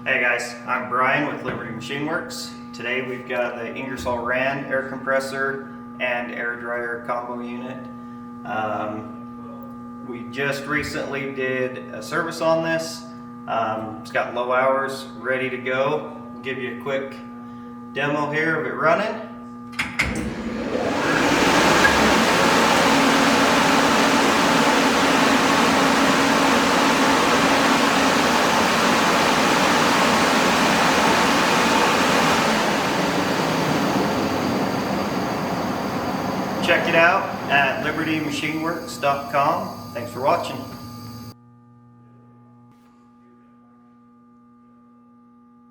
Hey guys, I'm Brian with Liberty Machine Works. Today we've got the Ingersoll RAN air compressor and air dryer combo unit. We just recently did a service on this. It's got low hours, ready to go. I'll give you a quick demo here of it running. Check it out at libertymachineworks.com. Thanks for watching.